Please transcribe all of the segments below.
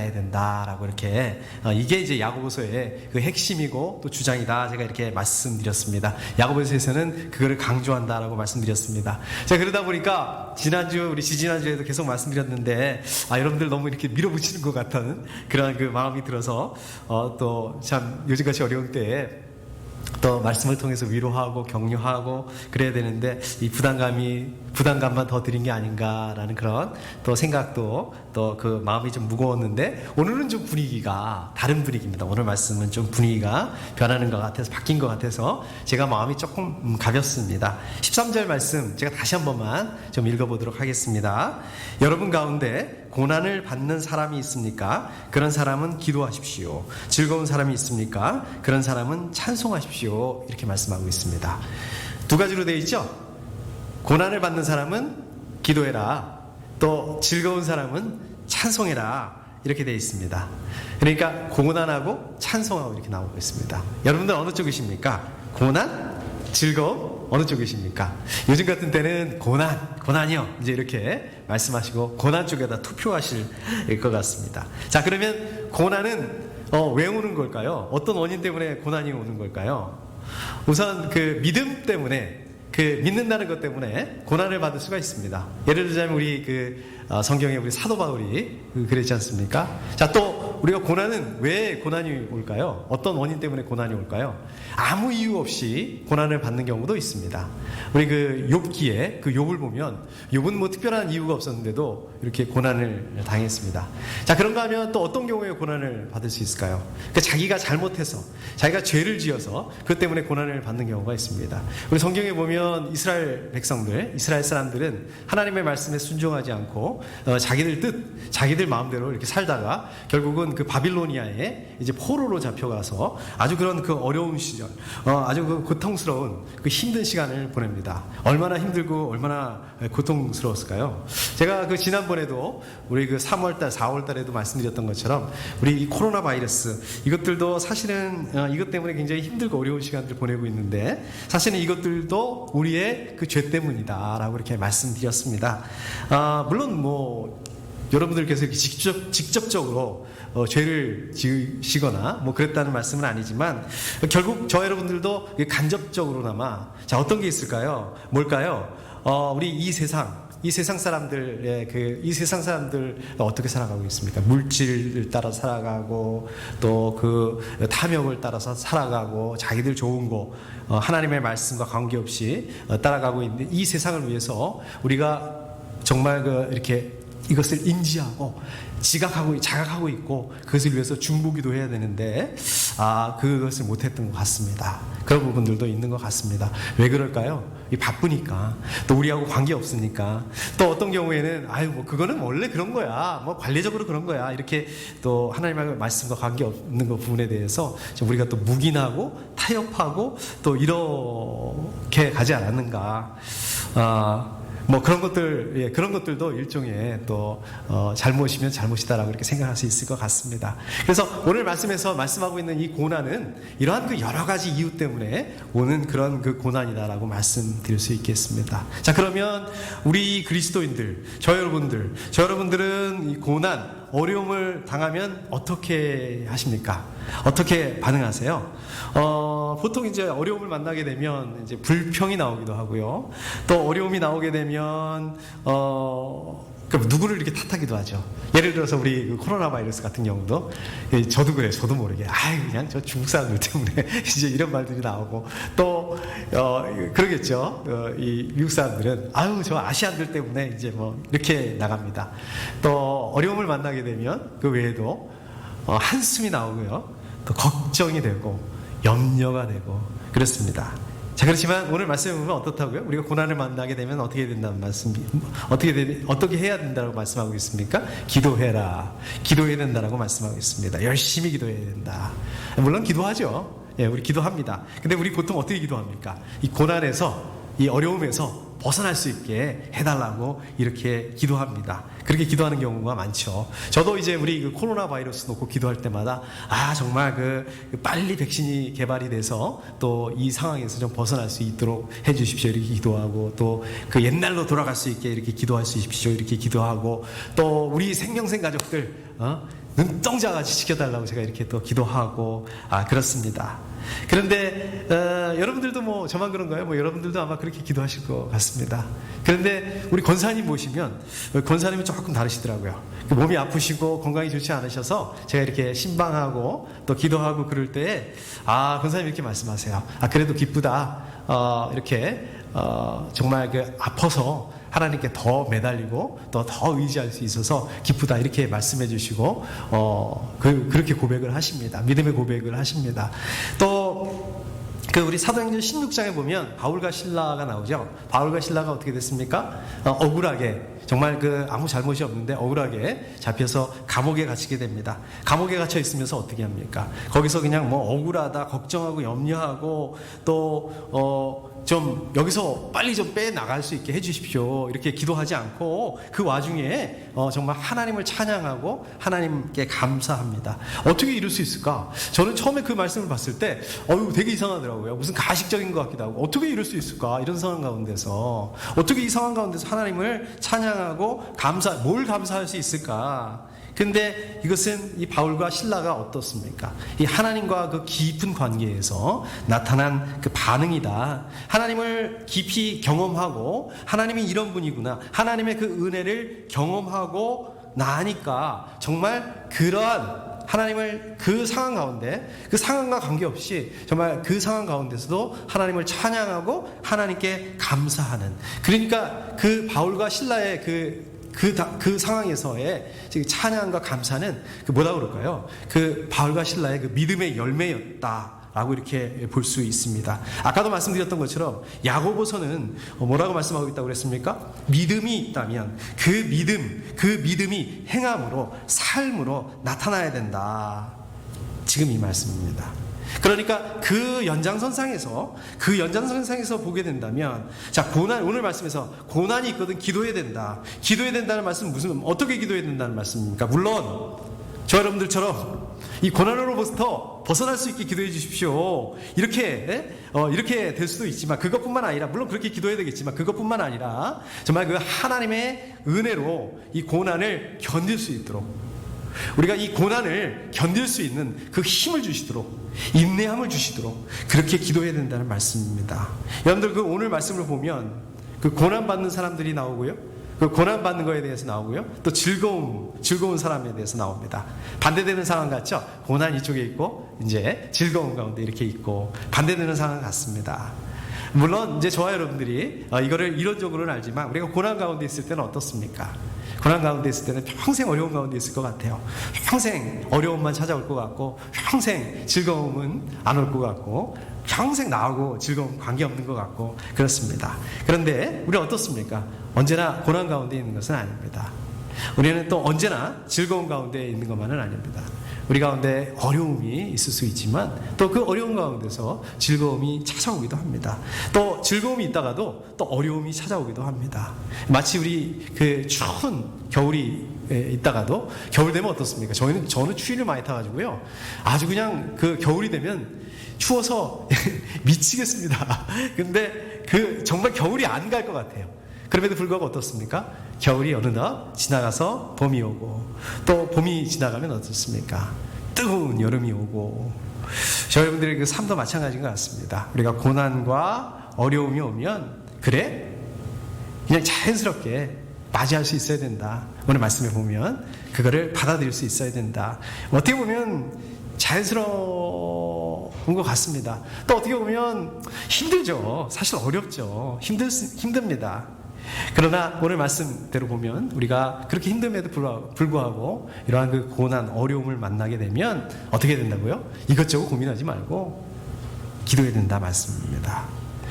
가야 된다라고 이렇게 이게 이제 야고보서의 그 핵심이고 또 주장이다. 제가 이렇게 말씀드렸습니다. 야고보서에서는 그거를 강조한다라고 말씀드렸습니다. 자, 그러다 보니까 우리 지지난주에도 계속 말씀드렸는데 여러분들 너무 이렇게 밀어붙이는 것 같은 그런 그 마음이 들어서 또 참 요즘같이 어려운 때에 또 말씀을 통해서 위로하고 격려하고 그래야 되는데 이 부담감만 더 드린 게 아닌가라는 그런 또 생각도 또 그 마음이 좀 무거웠는데 오늘은 좀 분위기가 다른 분위기입니다. 오늘 말씀은 좀 분위기가 변하는 것 같아서 바뀐 것 같아서 제가 마음이 조금 가볍습니다. 13절 말씀 제가 다시 한 번만 좀 읽어보도록 하겠습니다. 여러분 가운데 고난을 받는 사람이 있습니까? 그런 사람은 기도하십시오. 즐거운 사람이 있습니까? 그런 사람은 찬송하십시오. 이렇게 말씀하고 있습니다. 두 가지로 되어 있죠? 고난을 받는 사람은 기도해라. 또 즐거운 사람은 찬송해라. 이렇게 되어 있습니다. 그러니까 고난하고 찬송하고 이렇게 나오고 있습니다. 여러분들 어느 쪽이십니까? 고난? 즐거움? 어느 쪽이십니까? 요즘 같은 때는 고난이요. 이제 이렇게 말씀하시고 고난 쪽에다 투표하실 것 같습니다. 자, 그러면 고난은 왜 오는 걸까요? 어떤 원인 때문에 고난이 오는 걸까요? 우선 그 믿음 때문에 믿는다는 것 때문에 고난을 받을 수가 있습니다. 예를 들자면 우리 성경에 우리 사도 바울이 그랬지 않습니까? 자, 또 우리가 고난은 왜 고난이 올까요? 어떤 원인 때문에 고난이 올까요? 아무 이유 없이 고난을 받는 경우도 있습니다. 우리 욥기에 욥을 보면 욥은 뭐 특별한 이유가 없었는데도 이렇게 고난을 당했습니다. 자, 그런가 하면 또 어떤 경우에 고난을 받을 수 있을까요? 그러니까 자기가 잘못해서 자기가 죄를 지어서 그것 때문에 고난을 받는 경우가 있습니다. 우리 성경에 보면 이스라엘 사람들은 하나님의 말씀에 순종하지 않고 자기들 뜻, 자기들 마음대로 이렇게 살다가 결국은 바빌로니아에 이제 포로로 잡혀가서 아주 그런 어려운 시절, 아주 고통스러운 힘든 시간을 보냅니다. 얼마나 힘들고 얼마나 고통스러웠을까요? 제가 지난번에도 우리 3월달, 4월달에도 말씀드렸던 것처럼 우리 이 코로나 바이러스 이것들도 사실은 이것 때문에 굉장히 힘들고 어려운 시간들을 보내고 있는데 사실은 이것들도 우리의 죄 때문이다라고 이렇게 말씀드렸습니다. 물론 여러분들께서 이렇게 직접적으로 죄를 지으시거나 그랬다는 말씀은 아니지만 결국 저 여러분들도 간접적으로나마 자 어떤 게 있을까요? 뭘까요? 우리 이 세상 사람들의 이 세상 사람들 어떻게 살아가고 있습니까? 물질을 따라 살아가고 또 탐욕을 따라서 살아가고 자기들 좋은 거 하나님의 말씀과 관계없이 따라가고 있는 이 세상을 위해서 우리가 정말 이렇게 이것을 인지하고 자각하고 있고 그것을 위해서 중보기도 해야 되는데 그것을 못했던 것 같습니다. 그런 부분들도 있는 것 같습니다. 왜 그럴까요? 바쁘니까 또 우리하고 관계 없으니까 또 어떤 경우에는 그거는 원래 그런 거야 관례적으로 그런 거야 이렇게 또 하나님의 말씀과 관계 없는 것 부분에 대해서 우리가 또 묵인하고 타협하고 또 이렇게 가지 않았는가. 그런 것들도 일종의 또 잘못이면 잘못이다라고 이렇게 생각할 수 있을 것 같습니다. 그래서 오늘 말씀에서 말씀하고 있는 이 고난은 이러한 여러 가지 이유 때문에 오는 그런 고난이다라고 말씀드릴 수 있겠습니다. 자, 그러면 우리 그리스도인들, 저 여러분들은 이 고난, 어려움을 당하면 어떻게 하십니까? 어떻게 반응하세요? 보통 이제 어려움을 만나게 되면 이제 불평이 나오기도 하고요. 또 어려움이 나오게 되면 누구를 이렇게 탓하기도 하죠. 예를 들어서 우리 코로나 바이러스 같은 경우도 저도 그래요. 저도 모르게 그냥 저 중국 사람들 때문에 이제 이런 말들이 나오고 또 그러겠죠. 이 미국 사람들은 저 아시안들 때문에 이제 이렇게 나갑니다. 또 어려움을 만나게 되면 그 외에도 한숨이 나오고요. 또 걱정이 되고 염려가 되고 그렇습니다. 자, 그렇지만 오늘 말씀해 보면 어떻다고요? 우리가 고난을 만나게 되면 어떻게 된다는 어떻게 해야 된다고 말씀하고 있습니까? 기도해라. 기도해야 된다라고 말씀하고 있습니다. 열심히 기도해야 된다. 물론 기도하죠. 예, 우리 기도합니다. 근데 우리 보통 어떻게 기도합니까? 이 고난에서, 이 어려움에서 벗어날 수 있게 해달라고 이렇게 기도합니다. 그렇게 기도하는 경우가 많죠. 저도 이제 우리 코로나 바이러스 놓고 기도할 때마다 정말 빨리 백신이 개발이 돼서 또 이 상황에서 좀 벗어날 수 있도록 해주십시오 이렇게 기도하고 또 옛날로 돌아갈 수 있게 이렇게 기도할 수 있십시오 이렇게 기도하고 또 우리 생명생 가족들 눈동자같이 지켜달라고 제가 이렇게 또 기도하고 그렇습니다. 그런데 여러분들도 뭐 저만 그런가요? 뭐 여러분들도 아마 그렇게 기도하실 것 같습니다. 그런데 우리 권사님 모시면 권사님은 조금 다르시더라고요. 몸이 아프시고 건강이 좋지 않으셔서 제가 이렇게 신방하고 또 기도하고 그럴 때에 권사님 이렇게 말씀하세요. 그래도 기쁘다. 이렇게 정말 아파서 하나님께 더 매달리고 또 더 의지할 수 있어서 기쁘다 이렇게 말씀해 주시고 그렇게 고백을 하십니다. 믿음의 고백을 하십니다. 또 우리 사도행전 16장에 보면 바울과 실라가 나오죠. 바울과 실라가 어떻게 됐습니까? 억울하게 정말 아무 잘못이 없는데 억울하게 잡혀서 감옥에 갇히게 됩니다. 감옥에 갇혀 있으면서 어떻게 합니까? 거기서 그냥 뭐 억울하다 걱정하고 염려하고 또 좀 여기서 빨리 좀 빼나갈 수 있게 해주십시오 이렇게 기도하지 않고 그 와중에 정말 하나님을 찬양하고 하나님께 감사합니다. 어떻게 이럴 수 있을까? 저는 처음에 그 말씀을 봤을 때 되게 이상하더라고요. 무슨 가식적인 것 같기도 하고 어떻게 이럴 수 있을까? 이런 상황 가운데서 어떻게 이 상황 가운데서 하나님을 찬양하고 뭘 감사할 수 있을까? 근데 이것은 이 바울과 실라가 어떻습니까? 이 하나님과 그 깊은 관계에서 나타난 그 반응이다. 하나님을 깊이 경험하고 하나님이 이런 분이구나. 하나님의 그 은혜를 경험하고 나니까 정말 그러한 하나님을 그 상황 가운데 그 상황과 관계없이 정말 그 상황 가운데서도 하나님을 찬양하고 하나님께 감사하는 그러니까 그 바울과 실라의 그 상황에서의 찬양과 감사는 뭐라고 그럴까요? 바울과 신라의 믿음의 열매였다라고 이렇게 볼 수 있습니다. 아까도 말씀드렸던 것처럼 야고보서는 뭐라고 말씀하고 있다고 그랬습니까? 믿음이 있다면 그 믿음이 행함으로 삶으로 나타나야 된다. 지금 이 말씀입니다. 그러니까 그 연장선상에서 보게 된다면 오늘 말씀에서 고난이 있거든 기도해야 된다. 기도해야 된다는 말씀은 어떻게 기도해야 된다는 말씀입니까? 물론 저 여러분들처럼 이 고난으로부터 벗어날 수 있게 기도해 주십시오. 이렇게 될 수도 있지만 그것뿐만 아니라 물론 그렇게 기도해야 되겠지만 그것뿐만 아니라 정말 그 하나님의 은혜로 이 고난을 견딜 수 있도록 우리가 이 고난을 견딜 수 있는 그 힘을 주시도록 인내함을 주시도록 그렇게 기도해야 된다는 말씀입니다. 여러분들 오늘 말씀을 보면 고난받는 사람들이 나오고요. 고난받는 거에 대해서 나오고요. 또 즐거운 사람에 대해서 나옵니다. 반대되는 상황 같죠? 고난 이쪽에 있고 이제 즐거운 가운데 이렇게 있고 반대되는 상황 같습니다. 물론 이제 저와 여러분들이 이거를 이론적으로는 알지만 우리가 고난 가운데 있을 때는 어떻습니까? 고난 가운데 있을 때는 평생 어려운 가운데 있을 것 같아요. 평생 어려움만 찾아올 것 같고 평생 즐거움은 안 올 것 같고 평생 나하고 즐거움 관계없는 것 같고 그렇습니다. 그런데 우리는 어떻습니까? 언제나 고난 가운데 있는 것은 아닙니다. 우리는 또 언제나 즐거운 가운데 있는 것만은 아닙니다. 우리 가운데 어려움이 있을 수 있지만 또 그 어려움 가운데서 즐거움이 찾아오기도 합니다. 또 즐거움이 있다가도 또 어려움이 찾아오기도 합니다. 마치 우리 추운 겨울이 있다가도 겨울 되면 어떻습니까? 저는 추위를 많이 타가지고요. 아주 그냥 겨울이 되면 추워서 미치겠습니다. 근데 정말 겨울이 안 갈 것 같아요. 그럼에도 불구하고 어떻습니까? 겨울이 어느덧 지나가서 봄이 오고 또 봄이 지나가면 어떻습니까? 뜨거운 여름이 오고 저 여러분들의 삶도 마찬가지인 것 같습니다. 우리가 고난과 어려움이 오면 그냥 자연스럽게 맞이할 수 있어야 된다. 오늘 말씀에 보면 그거를 받아들일 수 있어야 된다. 어떻게 보면 자연스러운 것 같습니다. 또 어떻게 보면 힘들죠. 사실 어렵죠. 힘듭니다. 그러나 오늘 말씀대로 보면 우리가 그렇게 힘듦에도 불구하고 이러한 고난, 어려움을 만나게 되면 어떻게 된다고요? 이것저것 고민하지 말고 기도해야 된다 말씀입니다.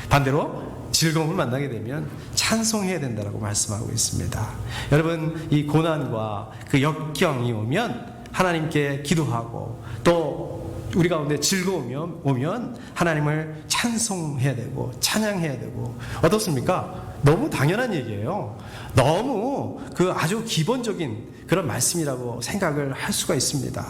반대로 즐거움을 만나게 되면 찬송해야 된다고 말씀하고 있습니다. 여러분 이 고난과 역경이 오면 하나님께 기도하고 또 우리 가운데 즐거움이 오면 하나님을 찬송해야 되고 찬양해야 되고 어떻습니까? 너무 당연한 얘기예요. 너무 아주 기본적인 그런 말씀이라고 생각을 할 수가 있습니다.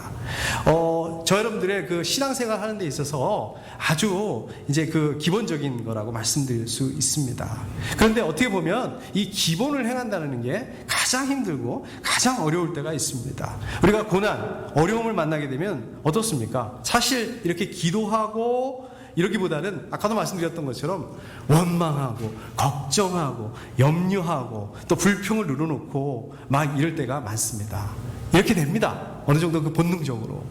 저 여러분들의 그 신앙생활 하는 데 있어서 아주 이제 그 기본적인 거라고 말씀드릴 수 있습니다. 그런데 어떻게 보면 이 기본을 행한다는 게 가장 힘들고 가장 어려울 때가 있습니다. 우리가 고난, 어려움을 만나게 되면 어떻습니까? 사실 이렇게 기도하고 이러기보다는 아까도 말씀드렸던 것처럼 원망하고 걱정하고 염려하고 또 불평을 늘어놓고 막 이럴 때가 많습니다. 이렇게 됩니다. 어느 정도 그 본능적으로.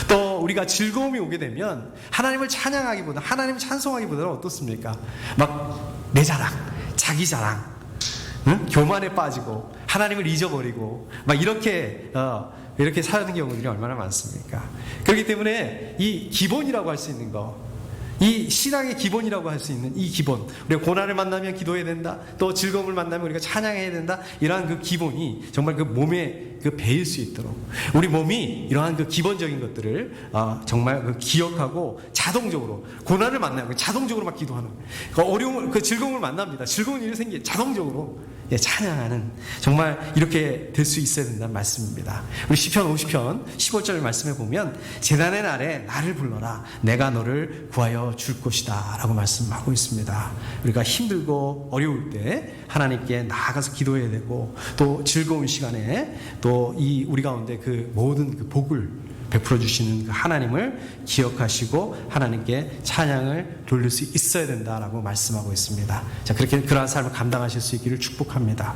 또 우리가 즐거움이 오게 되면 하나님을 찬양하기보다, 하나님을 찬송하기보다는 어떻습니까? 막 내 자랑, 자기 자랑, 응? 교만에 빠지고 하나님을 잊어버리고 막 이렇게 사는 경우들이 얼마나 많습니까? 그렇기 때문에 이 기본이라고 할 수 있는 거, 이 신앙의 기본이라고 할 수 있는 이 기본, 우리가 고난을 만나면 기도해야 된다, 또 즐거움을 만나면 우리가 찬양해야 된다, 이러한 그 기본이 정말 그 몸에 그 배일 수 있도록 우리 몸이 이러한 그 기본적인 것들을 정말 그 기억하고 자동적으로 고난을 만나면 자동적으로 막 기도하는, 그 어려움을, 그 즐거움을 만납니다. 즐거운 일이 생기 자동적으로 찬양하는, 정말 이렇게 될 수 있어야 된다는 말씀입니다. 우리 시편 50편 15절 말씀에 보면 재난의 날에 나를 불러라, 내가 너를 구하여 줄 것이다 라고 말씀하고 있습니다. 우리가 힘들고 어려울 때 하나님께 나아가서 기도해야 되고, 또 즐거운 시간에 또 이 우리 가운데 그 모든 그 복을 베풀어 주시는 그 하나님을 기억하시고 하나님께 찬양을 돌릴 수 있어야 된다라고 말씀하고 있습니다. 자, 그렇게 그러한 삶을 감당하실 수 있기를 축복합니다.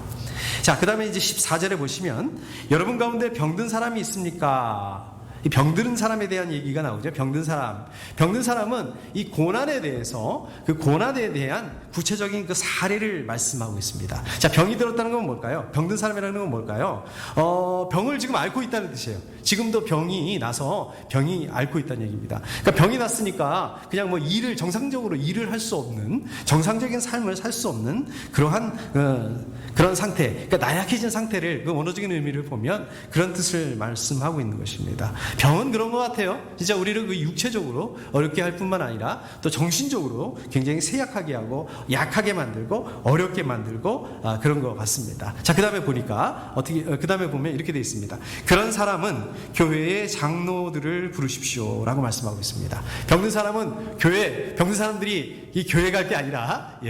자, 그 다음에 이제 14절에 보시면 여러분 가운데 병든 사람이 있습니까? 이 병든 사람에 대한 얘기가 나오죠. 병든 사람은 이 고난에 대해서, 그 고난에 대한 구체적인 그 사례를 말씀하고 있습니다. 자, 병이 들었다는 건 뭘까요? 병든 사람이라는 건 뭘까요? 병을 지금 앓고 있다는 뜻이에요. 지금도 병이 나서 병이 앓고 있다는 얘기입니다. 그러니까 병이 났으니까 그냥 뭐 정상적으로 일을 할 수 없는, 정상적인 삶을 살 수 없는 그런 상태, 그러니까 나약해진 상태를, 그 원어적인 의미를 보면 그런 뜻을 말씀하고 있는 것입니다. 병은 그런 것 같아요. 진짜 우리를 그 육체적으로 어렵게 할 뿐만 아니라 또 정신적으로 굉장히 쇠약하게 하고 약하게 만들고 어렵게 만들고 그런 것 같습니다. 자, 그 다음에 보니까 그 다음에 보면 이렇게 되어 있습니다. 그런 사람은 교회의 장로들을 부르십시오 라고 말씀하고 있습니다. 병든 사람들이 이 교회 갈 게 아니라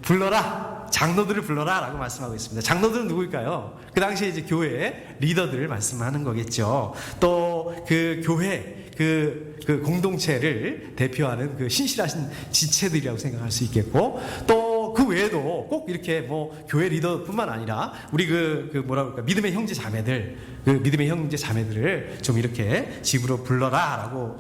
불러라, 장로들을 불러라 라고 말씀하고 있습니다. 장로들은 누구일까요? 그 당시에 이제 교회 리더들을 말씀하는 거겠죠. 또 그 교회 그 공동체를 대표하는 그 신실하신 지체들이라고 생각할 수 있겠고, 또 그 외에도 꼭 이렇게 뭐 교회 리더뿐만 아니라 우리 믿음의 형제 자매들을 좀 이렇게 집으로 불러라라고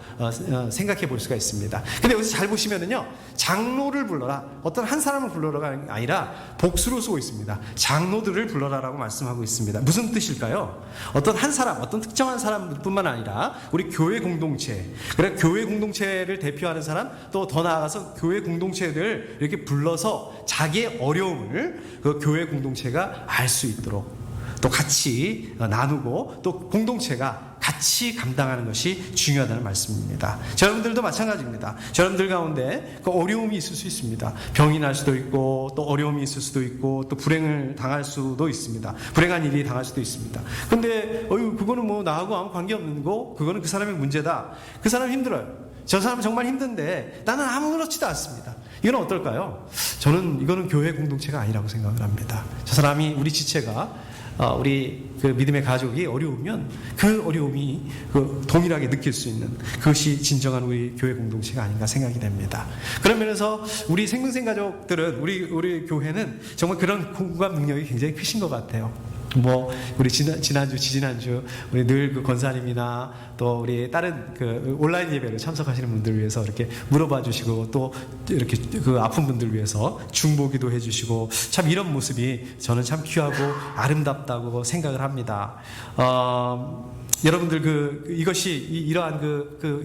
생각해 볼 수가 있습니다. 근데 여기서 잘 보시면은요, 장로를 불러라, 어떤 한 사람을 불러라가 아니라 복수로 쓰고 있습니다. 장로들을 불러라라고 말씀하고 있습니다. 무슨 뜻일까요? 어떤 한 사람, 어떤 특정한 사람뿐만 아니라 우리 교회 공동체, 그래 교회 공동체를 대표하는 사람, 또 더 나아가서 교회 공동체를 이렇게 불러서 자기의 어려움을 그 교회 공동체가 알 수 있도록 또 같이 나누고 또 공동체가 같이 감당하는 것이 중요하다는 말씀입니다. 여러분들도 마찬가지입니다. 여러분들 가운데 그 어려움이 있을 수 있습니다. 병이 날 수도 있고, 또 어려움이 있을 수도 있고, 또 불행을 당할 수도 있습니다. 불행한 일이 당할 수도 있습니다. 근데 그거는 뭐 나하고 아무 관계없는 거, 그거는 그 사람의 문제다. 그 사람 힘들어요. 저 사람은 정말 힘든데 나는 아무렇지도 않습니다. 이건 어떨까요? 저는 이거는 교회 공동체가 아니라고 생각을 합니다. 저 사람이, 우리 지체가, 우리 그 믿음의 가족이 어려우면 그 어려움이 동일하게 느낄 수 있는, 그것이 진정한 우리 교회 공동체가 아닌가 생각이 됩니다. 그런 면에서 우리 생명생 가족들은, 우리 교회는 정말 그런 공감 능력이 굉장히 크신 것 같아요. 뭐 우리 지난주 우리 늘 그 권사님이나 또 우리 다른 그 온라인 예배를 참석하시는 분들 위해서 이렇게 물어봐 주시고, 또 이렇게 그 아픈 분들 위해서 중보기도 해주시고, 참 이런 모습이 저는 참 귀하고 아름답다고 생각을 합니다. 여러분들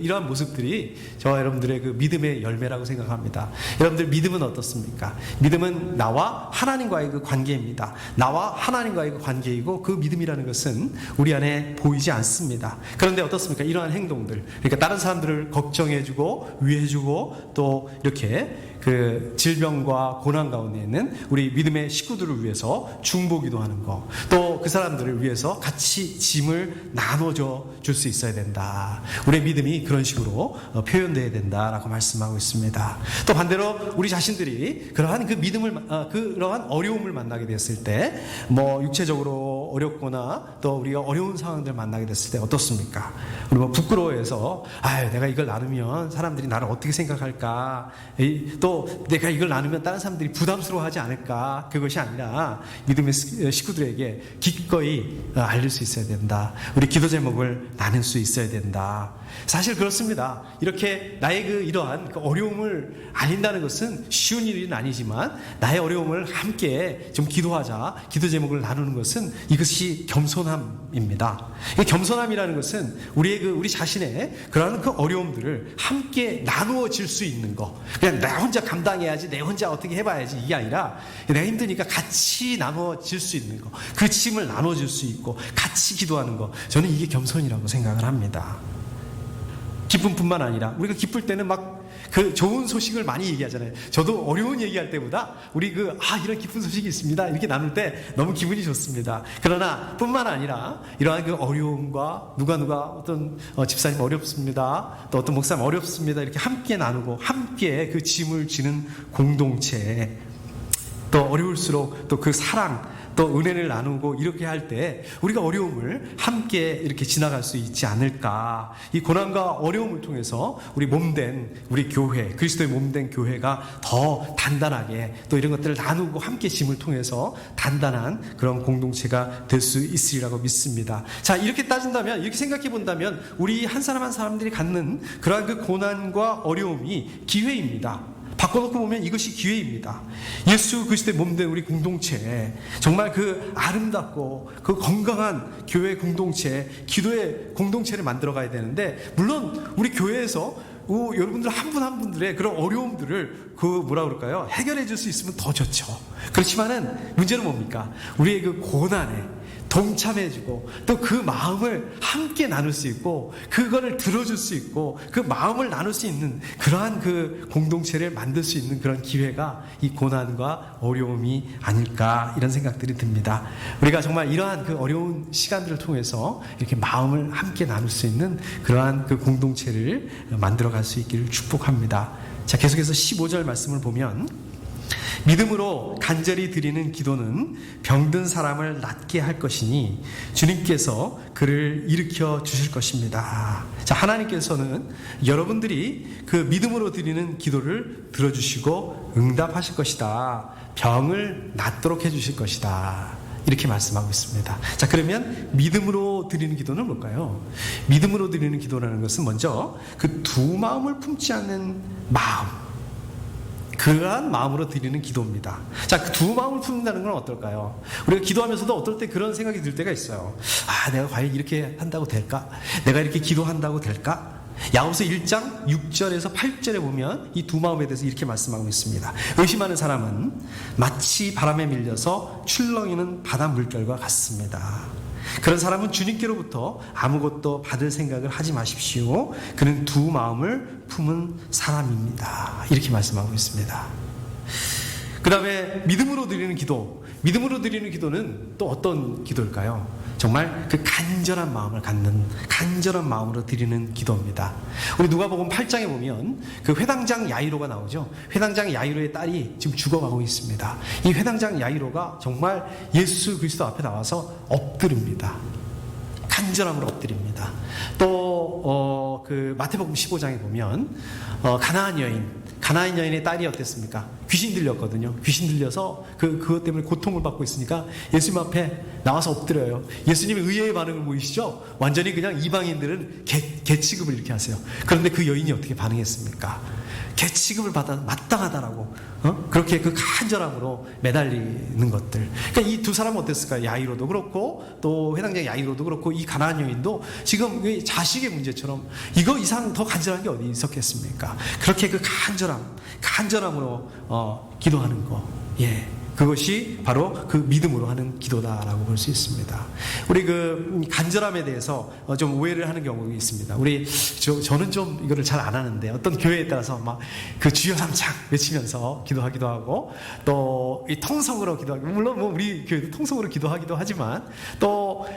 이러한 모습들이 저와 여러분들의 그 믿음의 열매라고 생각합니다. 여러분들 믿음은 어떻습니까? 믿음은 나와 하나님과의 그 관계입니다. 나와 하나님과의 그 관계이고, 그 믿음이라는 것은 우리 안에 보이지 않습니다. 그런데 어떻습니까? 이러한 행동들, 그러니까 다른 사람들을 걱정해주고 위해주고, 또 이렇게 그 질병과 고난 가운데 있는 우리 믿음의 식구들을 위해서 중보기도 하는 거, 또 그 사람들을 위해서 같이 짐을 나눠줘 줄 수 있어야 된다. 우리의 믿음이 그런 식으로 표현되어야 된다라고 말씀하고 있습니다. 또 반대로 우리 자신들이 그러한 그 믿음을 그러한 어려움을 만나게 됐을 때, 뭐 육체적으로 어렵거나 또 우리가 어려운 상황들 만나게 됐을 때 어떻습니까? 우리 뭐 부끄러워해서 내가 이걸 나누면 사람들이 나를 어떻게 생각할까? 또 내가 이걸 나누면 다른 사람들이 부담스러워하지 않을까? 그것이 아니라 믿음의 식구들에게 기꺼이 알릴 수 있어야 된다. 우리 기도 제목을 나눌 수 있어야 된다. 사실 그렇습니다. 이렇게 나의 이러한 어려움을 알린다는 것은 쉬운 일은 아니지만, 나의 어려움을 함께 좀 기도하자, 기도 제목을 나누는 것은 이것이 겸손함입니다. 이 겸손함이라는 것은 우리 자신의 그러한 그 어려움들을 함께 나누어질 수 있는 거. 그냥 나 혼자 감당해야지, 내 혼자 어떻게 해봐야지, 이게 아니라 내가 힘드니까 같이 나누어질 수 있는 거, 그 짐을 나눠줄 수 있고 같이 기도하는 거, 저는 이게 겸손이라고 생각을 합니다. 기쁨뿐만 아니라 우리가 기쁠 때는 막 그 좋은 소식을 많이 얘기하잖아요. 저도 어려운 얘기할 때보다 우리 이런 기쁜 소식이 있습니다, 이렇게 나눌 때 너무 기분이 좋습니다. 그러나 뿐만 아니라 이러한 그 어려움과 누가 어떤 집사님 어렵습니다, 또 어떤 목사님 어렵습니다, 이렇게 함께 나누고 함께 그 짐을 지는 공동체, 또 어려울수록 또 그 사랑, 또 은혜를 나누고 이렇게 할 때 우리가 어려움을 함께 이렇게 지나갈 수 있지 않을까. 이 고난과 어려움을 통해서 우리 교회, 그리스도의 몸된 교회가 더 단단하게, 또 이런 것들을 나누고 함께 짐을 통해서 단단한 그런 공동체가 될 수 있으리라고 믿습니다. 자, 이렇게 따진다면, 이렇게 생각해 본다면 우리 한 사람 한 사람들이 갖는 그러한 그 고난과 어려움이 기회입니다. 바꿔놓고 보면 이것이 기회입니다. 예수 그리스도의 몸된 우리 공동체, 정말 그 아름답고 그 건강한 교회 공동체, 기도의 공동체를 만들어 가야 되는데, 물론 우리 교회에서 여러분들 한 분 한 분들의 그런 어려움들을 해결해 줄 수 있으면 더 좋죠. 그렇지만은 문제는 뭡니까? 우리의 그 고난에 동참해주고 또 그 마음을 함께 나눌 수 있고, 그거를 들어줄 수 있고, 그 마음을 나눌 수 있는 그러한 그 공동체를 만들 수 있는 그런 기회가 이 고난과 어려움이 아닐까, 이런 생각들이 듭니다. 우리가 정말 이러한 그 어려운 시간들을 통해서 이렇게 마음을 함께 나눌 수 있는 그러한 그 공동체를 만들어갈 수 있기를 축복합니다. 자, 계속해서 15절 말씀을 보면, 믿음으로 간절히 드리는 기도는 병든 사람을 낫게 할 것이니 주님께서 그를 일으켜 주실 것입니다. 자, 하나님께서는 여러분들이 그 믿음으로 드리는 기도를 들어주시고 응답하실 것이다. 병을 낫도록 해주실 것이다. 이렇게 말씀하고 있습니다. 자, 그러면 믿음으로 드리는 기도는 뭘까요? 믿음으로 드리는 기도라는 것은 먼저 그 두 마음을 품지 않는 마음, 그러한 마음으로 드리는 기도입니다. 자, 그 두 마음을 품는다는 건 어떨까요? 우리가 기도하면서도 어떨 때 그런 생각이 들 때가 있어요. 내가 과연 이렇게 한다고 될까? 내가 이렇게 기도한다고 될까? 야고보서 1장 6절에서 8절에 보면 이 두 마음에 대해서 이렇게 말씀하고 있습니다. 의심하는 사람은 마치 바람에 밀려서 출렁이는 바다 물결과 같습니다. 그런 사람은 주님께로부터 아무것도 받을 생각을 하지 마십시오. 그는 두 마음을 품은 사람입니다. 이렇게 말씀하고 있습니다. 그 다음에 믿음으로 드리는 기도. 믿음으로 드리는 기도는 또 어떤 기도일까요? 정말 그 간절한 마음을 갖는, 간절한 마음으로 드리는 기도입니다. 우리 누가복음 8장에 보면 그 회당장 야이로가 나오죠. 회당장 야이로의 딸이 지금 죽어가고 있습니다. 이 회당장 야이로가 정말 예수 그리스도 앞에 나와서 엎드립니다. 간절함으로 엎드립니다. 또 그 마태복음 15장에 보면 가나안 여인의 딸이 어땠습니까? 귀신 들렸거든요. 귀신 들려서 그것 때문에 고통을 받고 있으니까 예수님 앞에 나와서 엎드려요. 예수님의 의외의 반응을 보이시죠? 완전히 그냥 이방인들은 개 취급을 이렇게 하세요. 그런데 그 여인이 어떻게 반응했습니까? 개 취급을 받아 마땅하다라고 그렇게 그 간절함으로 매달리는 것들. 그러니까 이 두 사람은 어땠을까요? 야이로도 그렇고 또 회당장 야이로도 그렇고 이 가나안 여인도 지금 자식의 문제처럼 이거 이상 더 간절한 게 어디 있었겠습니까? 그렇게 그 간절함으로 기도하는 거, 그것이 바로 그 믿음으로 하는 기도다라고 볼 수 있습니다. 우리 그 간절함에 대해서 좀 오해를 하는 경우가 있습니다. 저는 좀 이거를 잘 안 하는데 어떤 교회에 따라서 막 그 주여 삼창 외치면서 기도하기도 하고 또 이 통성으로 기도하고, 물론 뭐 우리 교회도 통성으로 기도하기도 하지만 또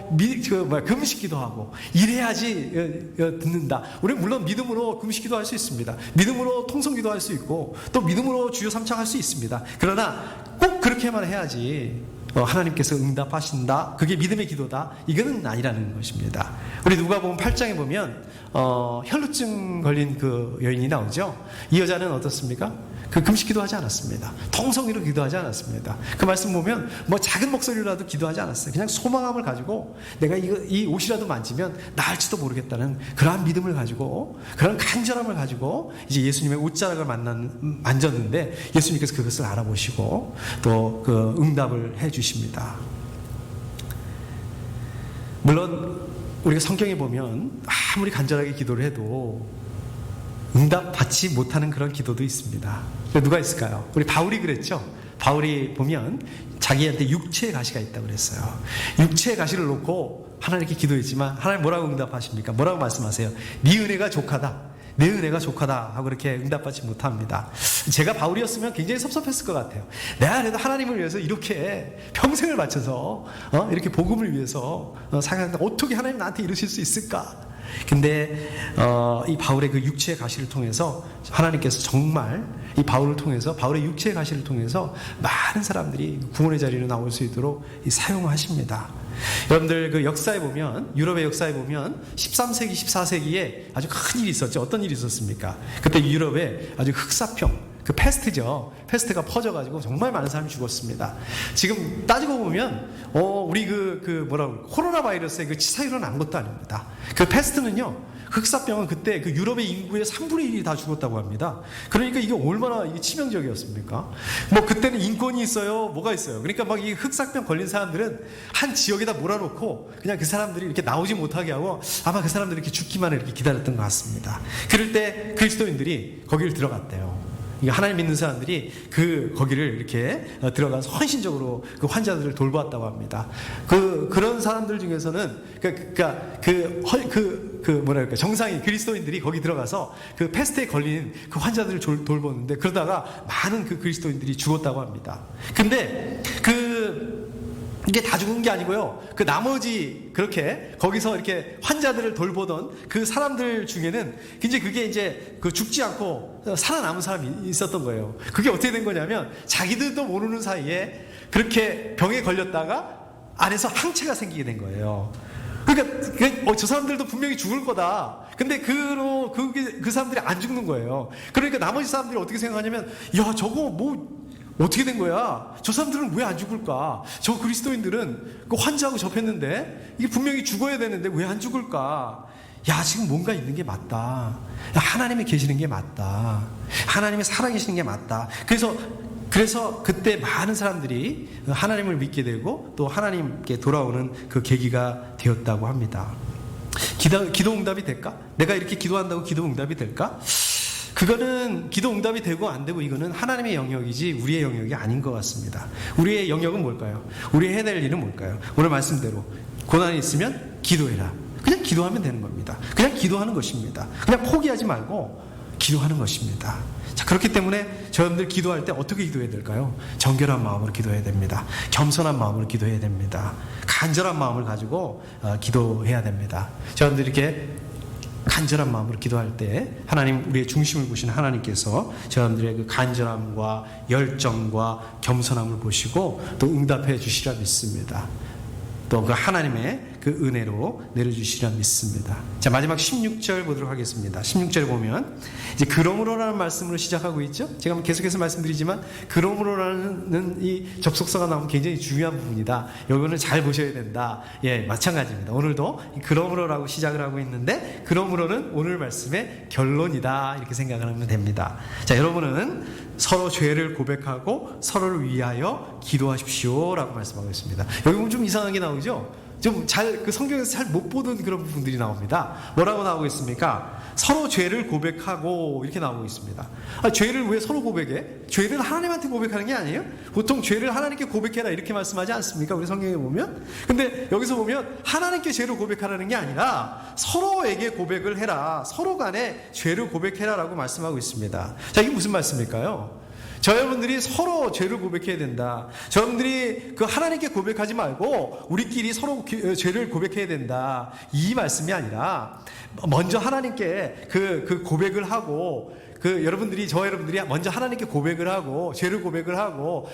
금식기도 하고 이래야지 듣는다. 우리 물론 믿음으로 금식기도 할 수 있습니다. 믿음으로 통성기도 할 수 있고 또 믿음으로 주여 삼창할 수 있습니다. 그러나 꼭 그렇게만 해야지 하나님께서 응답하신다, 그게 믿음의 기도다, 이거는 아니라는 것입니다. 우리 누가복음 8장에 보면 혈루증 걸린 그 여인이 나오죠. 이 여자는 어떻습니까? 그 금식기도 하지 않았습니다. 통성으로 기도하지 않았습니다. 그 말씀 보면 뭐 작은 목소리라도 기도하지 않았어요. 그냥 소망함을 가지고 내가 이 옷이라도 만지면 나을지도 모르겠다는 그러한 믿음을 가지고, 그런 간절함을 가지고 이제 예수님의 옷자락을 만졌는데 예수님께서 그것을 알아보시고 또 그 응답을 해주십니다. 물론 우리가 성경에 보면 아무리 간절하게 기도를 해도 응답받지 못하는 그런 기도도 있습니다. 누가 있을까요? 우리 바울이 그랬죠. 바울이 보면 자기한테 육체의 가시가 있다고 그랬어요. 육체의 가시를 놓고 하나님께 기도했지만 하나님 뭐라고 응답하십니까? 뭐라고 말씀하세요? 네 은혜가 족하다, 내 은혜가 족하다 하고 그렇게 응답받지 못합니다. 제가 바울이었으면 굉장히 섭섭했을 것 같아요. 내가 그래도 하나님을 위해서 이렇게 평생을 바쳐서 이렇게 복음을 위해서 살았는데 어떻게 하나님 나한테 이러실 수 있을까? 근데 이 바울의 그 육체의 가시를 통해서 하나님께서 정말 이 바울을 통해서, 바울의 육체의 가시를 통해서 많은 사람들이 구원의 자리로 나올 수 있도록 사용하십니다. 여러분들 그 역사에 보면, 유럽의 역사에 보면 13세기, 14세기에 아주 큰 일이 있었죠. 어떤 일이 있었습니까? 그때 유럽에 아주 흑사병, 그 패스트죠. 패스트가 퍼져가지고 정말 많은 사람이 죽었습니다. 지금 따지고 보면, 우리 코로나 바이러스의 그 치사율은 아무것도 아닙니다. 그 패스트는요, 흑사병은 그때 그 유럽의 인구의 3분의 1이 다 죽었다고 합니다. 그러니까 이게 얼마나 치명적이었습니까? 뭐 그때는 인권이 있어요, 뭐가 있어요. 그러니까 막 이 흑사병 걸린 사람들은 한 지역에다 몰아놓고 그냥 그 사람들이 이렇게 나오지 못하게 하고 아마 그 사람들이 이렇게 죽기만 이렇게 기다렸던 것 같습니다. 그럴 때 그리스도인들이 거기를 들어갔대요. 하나님 믿는 사람들이 거기를 이렇게 들어가서 헌신적으로 그 환자들을 돌보았다고 합니다. 그런 사람들 중에서는 정상인 그리스도인들이 거기 들어가서 그 패스트에 걸린 그 환자들을 돌보는데, 그러다가 많은 그 그리스도인들이 죽었다고 합니다. 근데 이게 다 죽은 게 아니고요. 그 나머지 그렇게 거기서 이렇게 환자들을 돌보던 그 사람들 중에는 그게 이제 죽지 않고 살아남은 사람이 있었던 거예요. 그게 어떻게 된 거냐면 자기들도 모르는 사이에 그렇게 병에 걸렸다가 안에서 항체가 생기게 된 거예요. 그러니까 저 사람들도 분명히 죽을 거다. 근데 그 사람들이 안 죽는 거예요. 그러니까 나머지 사람들이 어떻게 생각하냐면, 야, 저거 뭐 어떻게 된 거야? 저 사람들은 왜 안 죽을까? 저 그리스도인들은 그 환자하고 접했는데 이게 분명히 죽어야 되는데 왜 안 죽을까? 야, 지금 뭔가 있는 게 맞다. 야, 하나님이 계시는 게 맞다. 하나님이 살아계시는 게 맞다. 그래서 그때 많은 사람들이 하나님을 믿게 되고 또 하나님께 돌아오는 그 계기가 되었다고 합니다. 기도 응답이 될까? 내가 이렇게 기도한다고 기도 응답이 될까? 그거는 기도 응답이 되고 안 되고 이거는 하나님의 영역이지 우리의 영역이 아닌 것 같습니다. 우리의 영역은 뭘까요? 우리 해야 될 일은 뭘까요? 오늘 말씀대로 고난이 있으면 기도해라. 그냥 기도하면 되는 겁니다. 그냥 기도하는 것입니다. 그냥 포기하지 말고 기도하는 것입니다. 자, 그렇기 때문에 저분들 기도할 때 어떻게 기도해야 될까요? 정결한 마음으로 기도해야 됩니다. 겸손한 마음으로 기도해야 됩니다. 간절한 마음을 가지고 기도해야 됩니다. 저분들 이렇게 간절한 마음으로 기도할 때 하나님, 우리의 중심을 보시는 하나님께서 저분들의 그 간절함과 열정과 겸손함을 보시고 또 응답해 주시리라 믿습니다. 또 그 하나님의 그 은혜로 내려주시리라 믿습니다. 자, 마지막 16절 보도록 하겠습니다. 16절 보면 이제 그러므로라는 말씀으로 시작하고 있죠. 제가 계속해서 말씀드리지만 그러므로라는 이 접속사가 나오면 굉장히 중요한 부분이다. 이거는 잘 보셔야 된다. 예, 마찬가지입니다. 오늘도 그러므로라고 시작을 하고 있는데 그러므로는 오늘 말씀의 결론이다, 이렇게 생각을 하면 됩니다. 자, 여러분은 서로 죄를 고백하고 서로를 위하여 기도하십시오 라고 말씀하고 있습니다. 여기 보면 좀 이상하게 나오죠. 좀 그 성경에서 잘 못 보던 그런 부분들이 나옵니다. 뭐라고 나오고 있습니까? 서로 죄를 고백하고 이렇게 나오고 있습니다. 죄를 왜 서로 고백해? 죄를 하나님한테 고백하는 게 아니에요? 보통 죄를 하나님께 고백해라 이렇게 말씀하지 않습니까? 우리 성경에 보면. 근데 여기서 보면 하나님께 죄를 고백하라는 게 아니라 서로에게 고백을 해라. 서로 간에 죄를 고백해라라고 말씀하고 있습니다. 자, 이게 무슨 말씀일까요? 저여러분들이 서로 죄를 고백해야 된다. 저여러분들이 그 하나님께 고백하지 말고 우리끼리 서로 죄를 고백해야 된다. 이 말씀이 아니라 먼저 하나님께 그 고백을 하고 여러분들이 먼저 하나님께 고백을 하고 죄를 고백을 하고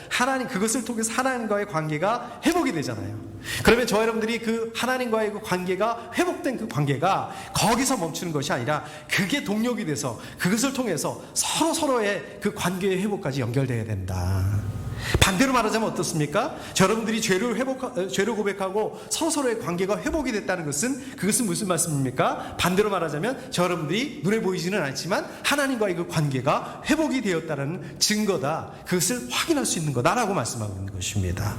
그것을 통해서 하나님과의 관계가 회복이 되잖아요. 그러면 여러분들이 그 하나님과의 그 관계가 회복된 그 관계가 거기서 멈추는 것이 아니라 그게 동력이 돼서 그것을 통해서 서로의 그 관계의 회복까지 연결되어야 된다. 반대로 말하자면 어떻습니까? 여러분들이 죄를 고백하고 서로의 관계가 회복이 됐다는 그것은 무슨 말씀입니까? 반대로 말하자면 여러분들이 눈에 보이지는 않지만 하나님과의 그 관계가 회복이 되었다는 증거다. 그것을 확인할 수 있는 거다라고 말씀하고 있는 것입니다.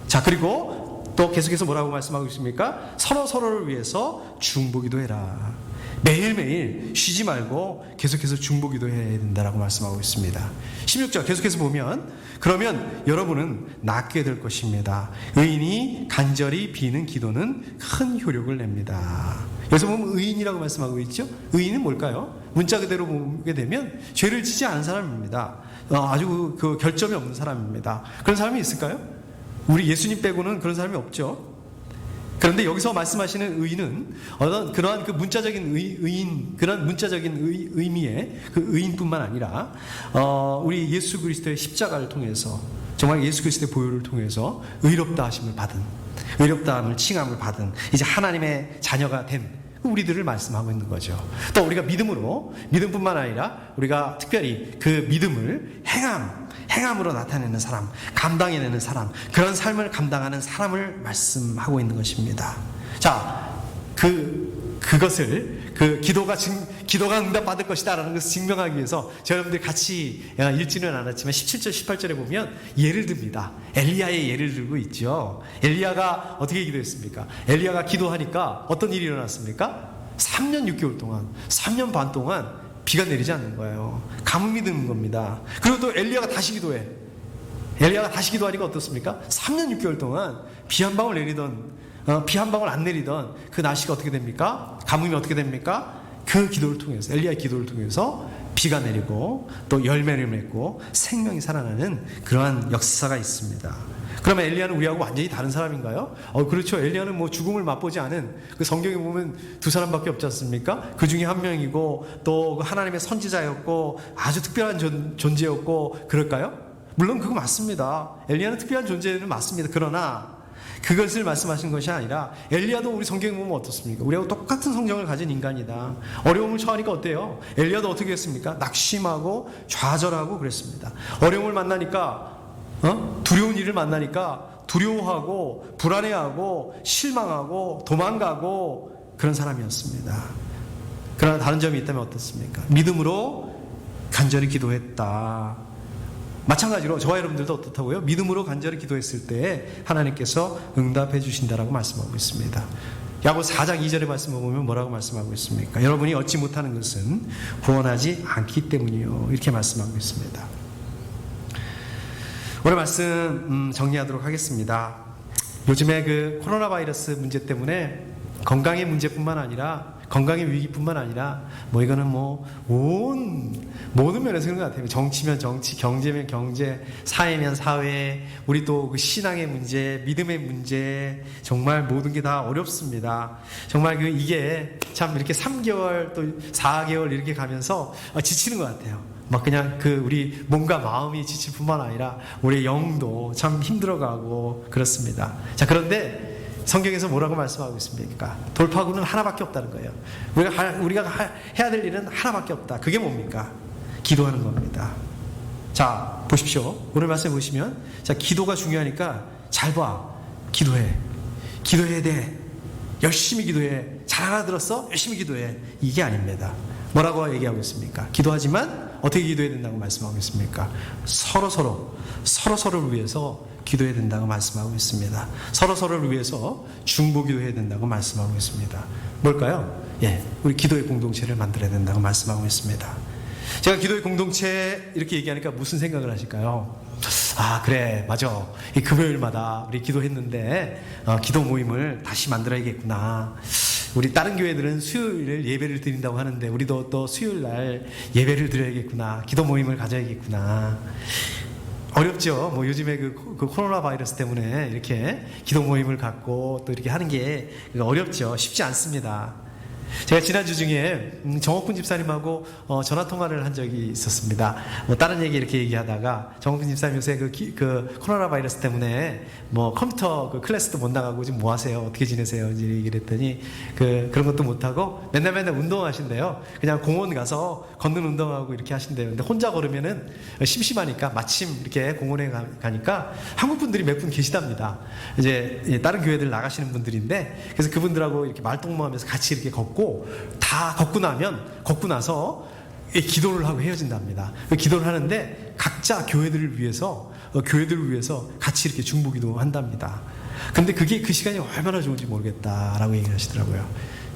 자, 그리고 또 계속해서 뭐라고 말씀하고 있습니까? 서로를 위해서 중보기도 해라. 매일매일 쉬지 말고 계속해서 중보기도 해야 된다라고 말씀하고 있습니다. 16절 계속해서 보면 그러면 여러분은 낫게 될 것입니다. 의인이 간절히 비는 기도는 큰 효력을 냅니다. 여기서 보면 의인이라고 말씀하고 있죠. 의인은 뭘까요? 문자 그대로 보게 되면 죄를 지지 않은 사람입니다. 아주 그 결점이 없는 사람입니다. 그런 사람이 있을까요? 우리 예수님 빼고는 그런 사람이 없죠. 그런데 여기서 말씀하시는 의인은 어떤 그러한 그 문자적인 의인, 그런 문자적인 의미의 그 의인뿐만 아니라 우리 예수 그리스도의 십자가를 통해서 정말 예수 그리스도의 보혈을 통해서 의롭다 하심을 받은, 의롭다함을 칭함을 받은 이제 하나님의 자녀가 된 우리들을 말씀하고 있는 거죠. 또 우리가 믿음뿐만 아니라 우리가 특별히 그 믿음을 행함으로 나타내는 사람, 감당해내는 사람, 그런 삶을 감당하는 사람을 말씀하고 있는 것입니다. 자, 그것을 기도가 응답받을 것이다라는 것을 증명하기 위해서 여러분들 같이 읽지는 않았지만 17절 18절에 보면 예를 듭니다. 엘리야의 예를 들고 있죠. 엘리야가 어떻게 기도했습니까? 엘리야가 기도하니까 어떤 일이 일어났습니까? 3년 6개월 동안, 3년 반 동안 비가 내리지 않는 거예요. 가뭄이 드는 겁니다. 그리고 또 엘리야가 다시 기도해. 엘리야가 다시 기도하니까 어떻습니까? 3년 6개월 동안 비 한 방울 안 내리던 그 날씨가 어떻게 됩니까? 가뭄이 어떻게 됩니까? 그 기도를 통해서, 엘리야의 기도를 통해서 비가 내리고 또 열매를 맺고 생명이 살아나는 그러한 역사가 있습니다. 그러면 엘리야는 우리하고 완전히 다른 사람인가요? 그렇죠. 엘리야는 뭐 죽음을 맛보지 않은, 그 성경에 보면 두 사람밖에 없지 않습니까? 그 중에 한 명이고 또 하나님의 선지자였고 아주 특별한 존재였고, 그럴까요? 물론 그거 맞습니다. 엘리야는 특별한 존재는 맞습니다. 그러나 그것을 말씀하신 것이 아니라 엘리야도 우리 성경에 보면 어떻습니까? 우리하고 똑같은 성정을 가진 인간이다. 어려움을 처하니까 어때요? 엘리야도 어떻게 했습니까? 낙심하고 좌절하고 그랬습니다. 어려움을 만나니까 두려운 일을 만나니까 두려워하고 불안해하고 실망하고 도망가고 그런 사람이었습니다. 그러나 다른 점이 있다면 어떻습니까? 믿음으로 간절히 기도했다. 마찬가지로 저와 여러분들도 어떻다고요? 믿음으로 간절히 기도했을 때 하나님께서 응답해 주신다라고 말씀하고 있습니다. 야고보서 4장 2절의 말씀을 보면 뭐라고 말씀하고 있습니까? 여러분이 얻지 못하는 것은 구원하지 않기 때문이요, 이렇게 말씀하고 있습니다. 오늘 말씀 정리하도록 하겠습니다. 요즘에 그 코로나 바이러스 문제 때문에 건강의 문제뿐만 아니라, 건강의 위기뿐만 아니라 이거는 모든 면에서 그런 것 같아요. 정치면 정치, 경제면 경제, 사회면 사회, 우리 또 그 신앙의 문제, 믿음의 문제, 정말 모든 게 다 어렵습니다. 정말 이게 참 이렇게 3개월 또 4개월 이렇게 가면서 지치는 것 같아요. 그냥 우리 몸과 마음이 지칠 뿐만 아니라 우리 영도 참 힘들어가고 그렇습니다. 자, 그런데 성경에서 뭐라고 말씀하고 있습니까? 돌파구는 하나밖에 없다는 거예요. 우리가 해야 될 일은 하나밖에 없다. 그게 뭡니까? 기도하는 겁니다. 자, 보십시오. 오늘 말씀 보시면, 자, 기도가 중요하니까 잘 봐. 기도해야 돼. 열심히 기도해. 잘 알아들었어? 열심히 기도해. 이게 아닙니다. 뭐라고 얘기하고 있습니까? 기도하지만 어떻게 기도해야 된다고 말씀하고 있습니까? 서로서로를 위해서 기도해야 된다고 말씀하고 있습니다. 서로서로를 위해서 중보 기도해야 된다고 말씀하고 있습니다. 뭘까요? 우리 기도의 공동체를 만들어야 된다고 말씀하고 있습니다. 제가 기도의 공동체 이렇게 얘기하니까 무슨 생각을 하실까요? 그래, 맞아. 이 금요일마다 우리 기도했는데 기도 모임을 다시 만들어야겠구나. 우리 다른 교회들은 수요일을 예배를 드린다고 하는데 우리도 또 수요일 날 예배를 드려야겠구나. 기도 모임을 가져야겠구나. 어렵죠. 요즘에 그 코로나 바이러스 때문에 이렇게 기도 모임을 갖고 또 이렇게 하는 게 어렵죠. 쉽지 않습니다. 제가 지난주 중에 정옥훈 집사님하고 전화 통화를 한 적이 있었습니다. 다른 얘기 이렇게 얘기하다가 정옥훈 집사님 요새 그 코로나 바이러스 때문에 컴퓨터 그 클래스도 못 나가고 지금 뭐 하세요? 어떻게 지내세요? 이제 얘기를 했더니 그런 것도 못 하고 맨날 운동하신대요. 그냥 공원 가서 걷는 운동하고 이렇게 하신대요. 근데 혼자 걸으면은 심심하니까 마침 이렇게 공원에 가니까 한국 분들이 몇 분 계시답니다. 이제 다른 교회들 나가시는 분들인데 그래서 그분들하고 이렇게 말동무하면서 같이 이렇게 걷고 다 걷고 나서 기도를 하고 헤어진답니다. 기도를 하는데 각자 교회들을 위해서 같이 이렇게 중보기도 한답니다. 근데 그게 그 시간이 얼마나 좋은지 모르겠다라고 얘기를 하시더라고요.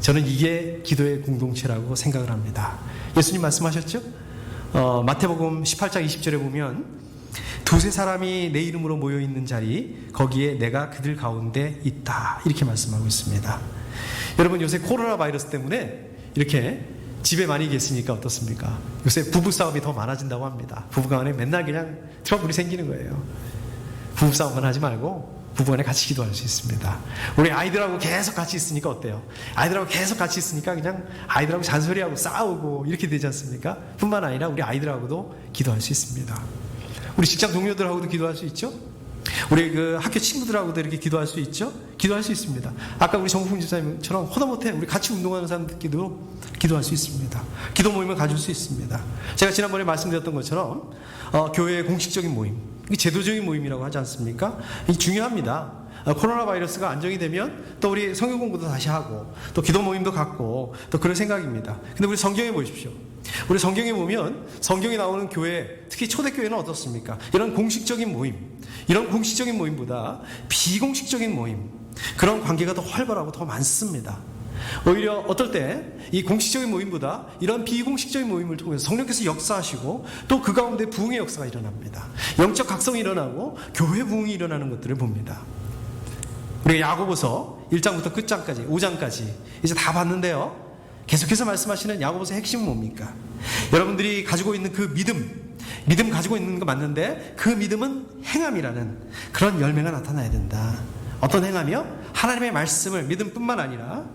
저는 이게 기도의 공동체라고 생각을 합니다. 예수님 말씀하셨죠? 마태복음 18장 20절에 보면 두세 사람이 내 이름으로 모여있는 자리 거기에 내가 그들 가운데 있다 이렇게 말씀하고 있습니다. 여러분 요새 코로나 바이러스 때문에 이렇게 집에 많이 계시니까 어떻습니까? 요새 부부싸움이 더 많아진다고 합니다. 부부간에 맨날 그냥 트러블이 생기는 거예요. 부부싸움만 하지 말고 부부간에 같이 기도할 수 있습니다. 우리 아이들하고 계속 같이 있으니까 어때요? 아이들하고 계속 같이 있으니까 그냥 아이들하고 잔소리하고 싸우고 이렇게 되지 않습니까? 뿐만 아니라 우리 아이들하고도 기도할 수 있습니다. 우리 직장 동료들하고도 기도할 수 있죠? 우리 그 학교 친구들하고도 이렇게 기도할 수 있죠? 기도할 수 있습니다. 아까 우리 정국훈 집사님처럼 허다못해 우리 같이 운동하는 사람들끼리도 기도할 수 있습니다. 기도 모임을 가질 수 있습니다. 제가 지난번에 말씀드렸던 것처럼 교회의 공식적인 모임, 제도적인 모임이라고 하지 않습니까? 이게 중요합니다. 코로나 바이러스가 안정이 되면 또 우리 성경 공부도 다시 하고 또 기도 모임도 갖고 또 그런 생각입니다. 근데 우리 성경에 보십시오. 우리 성경에 보면 성경에 나오는 교회, 특히 초대교회는 어떻습니까? 이런 공식적인 모임보다 비공식적인 모임, 그런 관계가 더 활발하고 더 많습니다. 오히려 어떨 때 이 공식적인 모임보다 이런 비공식적인 모임을 통해서 성령께서 역사하시고 또 그 가운데 부흥의 역사가 일어납니다. 영적 각성이 일어나고 교회 부흥이 일어나는 것들을 봅니다. 우리가 야고보서 1장부터 끝장까지 5장까지 이제 다 봤는데요. 계속해서 말씀하시는 야고보서의 핵심은 뭡니까? 여러분들이 가지고 있는 그 믿음 가지고 있는 거 맞는데 그 믿음은 행함이라는 그런 열매가 나타나야 된다. 어떤 행함이요? 하나님의 말씀을 믿음뿐만 아니라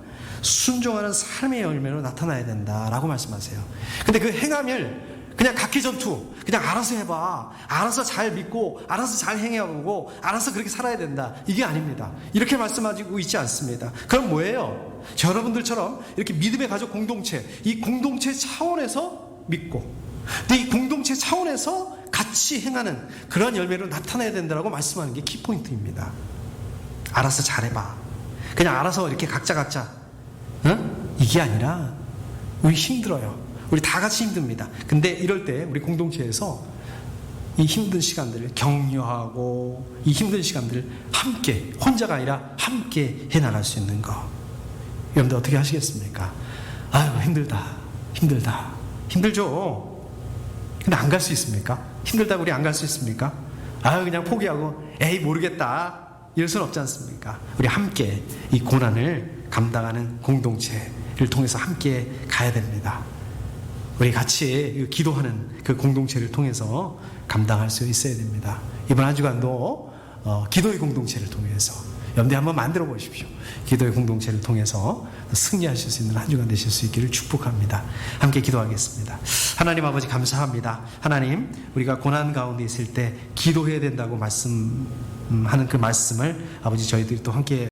순종하는 삶의 열매로 나타나야 된다라고 말씀하세요. 근데 그 행함을 그냥 각기전투, 그냥 알아서 해봐, 알아서 잘 믿고 알아서 잘 행해보고 알아서 그렇게 살아야 된다, 이게 아닙니다. 이렇게 말씀하고 있지 않습니다. 그럼 뭐예요? 여러분들처럼 이렇게 믿음의 가족 공동체, 이 공동체 차원에서 믿고 근데 이 공동체 차원에서 같이 행하는 그런 열매로 나타나야 된다고 말씀하는 게 키포인트입니다. 알아서 잘해봐, 그냥 알아서 이렇게 각자 이게 아니라 우리 힘들어요. 우리 다 같이 힘듭니다. 근데 이럴 때 우리 공동체에서 이 힘든 시간들을 격려하고 이 힘든 시간들을 함께, 혼자가 아니라 함께 해나갈 수 있는 거. 여러분들 어떻게 하시겠습니까? 아유 힘들죠. 근데 안 갈 수 있습니까? 힘들다고 우리 안 갈 수 있습니까? 아유 그냥 포기하고 에이 모르겠다 이럴 수는 없지 않습니까? 우리 함께 이 고난을 감당하는 공동체를 통해서 함께 가야 됩니다. 우리 같이 기도하는 그 공동체를 통해서 감당할 수 있어야 됩니다. 이번 한 주간도 기도의 공동체를 통해서 염두에 한번 만들어 보십시오. 기도의 공동체를 통해서 승리하실 수 있는 한 주간 되실 수 있기를 축복합니다. 함께 기도하겠습니다. 하나님 아버지 감사합니다. 하나님, 우리가 고난 가운데 있을 때 기도해야 된다고 말씀하는 그 말씀을 아버지 저희들이 또 함께